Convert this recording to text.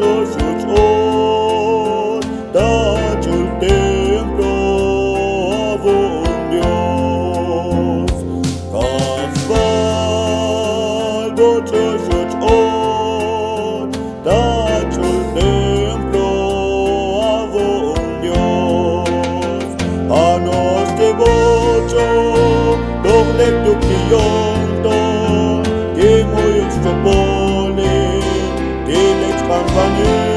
botjoșuci ori, daciul templo avon Dios. Cafal botjoșuci ori, daciul templo avon Dios. A noște bocio, doch lectuc dionto, que moios chopole, que lex campane.